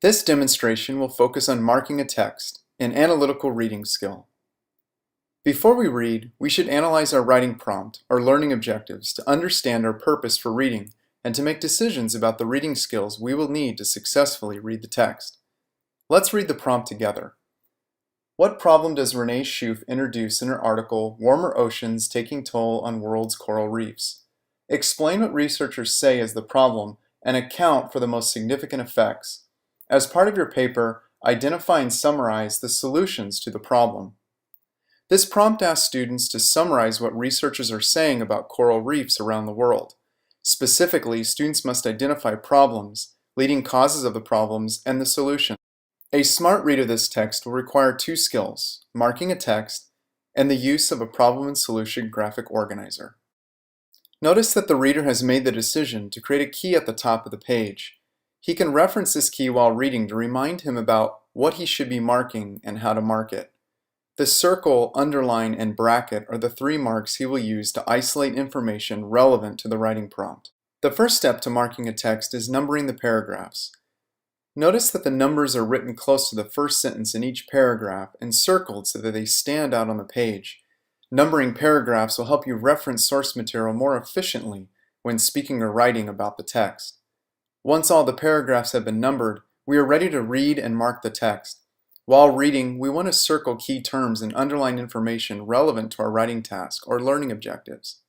This demonstration will focus on marking a text, an analytical reading skill. Before we read, we should analyze our writing prompt, our learning objectives, to understand our purpose for reading and to make decisions about the reading skills we will need to successfully read the text. Let's read the prompt together. What problem does Renee Shoup introduce in her article, Warmer Oceans Taking Toll on World's Coral Reefs? Explain what researchers say is the problem and account for the most significant effects. As part of your paper, identify and summarize the solutions to the problem. This prompt asks students to summarize what researchers are saying about coral reefs around the world. Specifically, students must identify problems, leading causes of the problems, and the solution. A smart read of this text will require two skills: marking a text and the use of a problem and solution graphic organizer. Notice that the reader has made the decision to create a key at the top of the page. He can reference this key while reading to remind him about what he should be marking and how to mark it. The circle, underline, and bracket are the three marks he will use to isolate information relevant to the writing prompt. The first step to marking a text is numbering the paragraphs. Notice that the numbers are written close to the first sentence in each paragraph and circled so that they stand out on the page. Numbering paragraphs will help you reference source material more efficiently when speaking or writing about the text. Once all the paragraphs have been numbered, we are ready to read and mark the text. While reading, we want to circle key terms and underline information relevant to our writing task or learning objectives.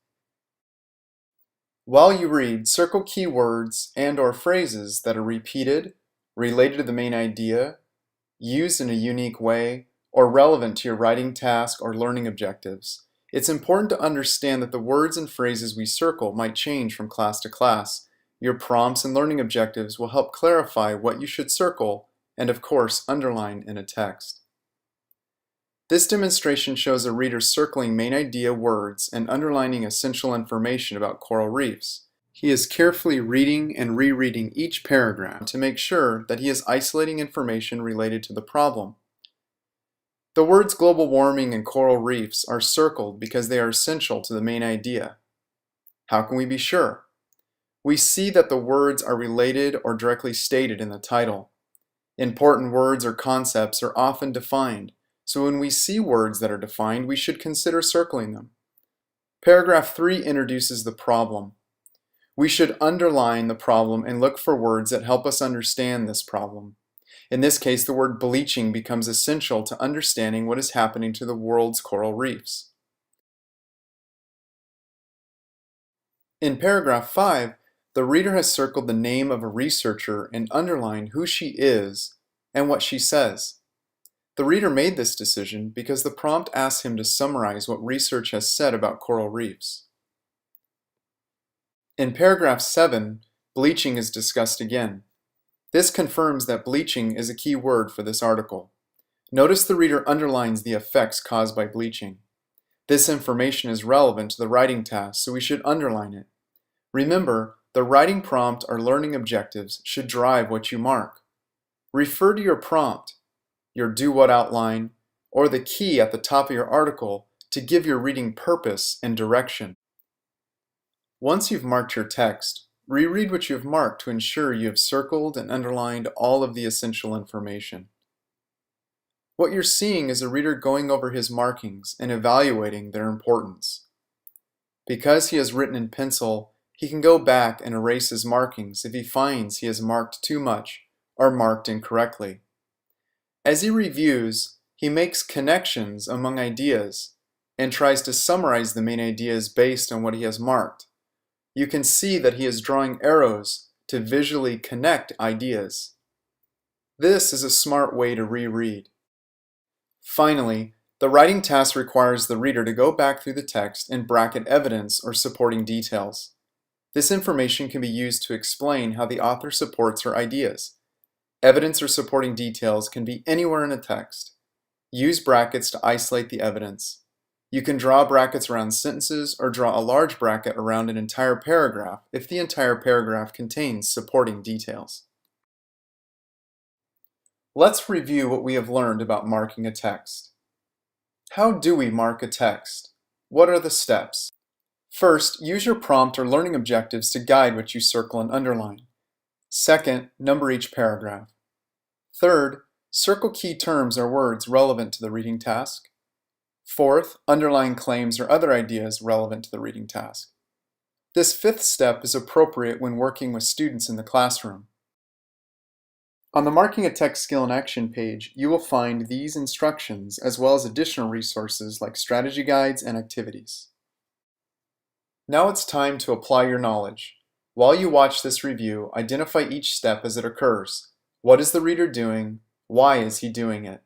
While you read, circle key words and/or phrases that are repeated, related to the main idea, used in a unique way, or relevant to your writing task or learning objectives. It's important to understand that the words and phrases we circle might change from class to class. Your prompts and learning objectives will help clarify what you should circle and, of course, underline in a text. This demonstration shows a reader circling main idea words and underlining essential information about coral reefs. He is carefully reading and rereading each paragraph to make sure that he is isolating information related to the problem. The words global warming and coral reefs are circled because they are essential to the main idea. How can we be sure? We see that the words are related or directly stated in the title. Important words or concepts are often defined, so when we see words that are defined, we should consider circling them. Paragraph 3 introduces the problem. We should underline the problem and look for words that help us understand this problem. In this case, the word bleaching becomes essential to understanding what is happening to the world's coral reefs. In paragraph 5, the reader has circled the name of a researcher and underlined who she is and what she says. The reader made this decision because the prompt asks him to summarize what research has said about coral reefs. In paragraph 7, bleaching is discussed again. This confirms that bleaching is a key word for this article. Notice the reader underlines the effects caused by bleaching. This information is relevant to the writing task, so we should underline it. Remember, the writing prompt or learning objectives should drive what you mark. Refer to your prompt, your do what outline, or the key at the top of your article to give your reading purpose and direction. Once you've marked your text, reread what you have marked to ensure you have circled and underlined all of the essential information. What you're seeing is a reader going over his markings and evaluating their importance. Because he has written in pencil, he can go back and erase his markings if he finds he has marked too much or marked incorrectly. As he reviews, he makes connections among ideas and tries to summarize the main ideas based on what he has marked. You can see that he is drawing arrows to visually connect ideas. This is a smart way to reread. Finally, the writing task requires the reader to go back through the text and bracket evidence or supporting details. This information can be used to explain how the author supports her ideas. Evidence or supporting details can be anywhere in a text. Use brackets to isolate the evidence. You can draw brackets around sentences or draw a large bracket around an entire paragraph if the entire paragraph contains supporting details. Let's review what we have learned about marking a text. How do we mark a text? What are the steps? First, use your prompt or learning objectives to guide what you circle and underline. Second, number each paragraph. Third, circle key terms or words relevant to the reading task. Fourth, underline claims or other ideas relevant to the reading task. This fifth step is appropriate when working with students in the classroom. On the Marking a Text Skill in Action page, you will find these instructions as well as additional resources like strategy guides and activities. Now it's time to apply your knowledge. While you watch this review, identify each step as it occurs. What is the reader doing? Why is he doing it?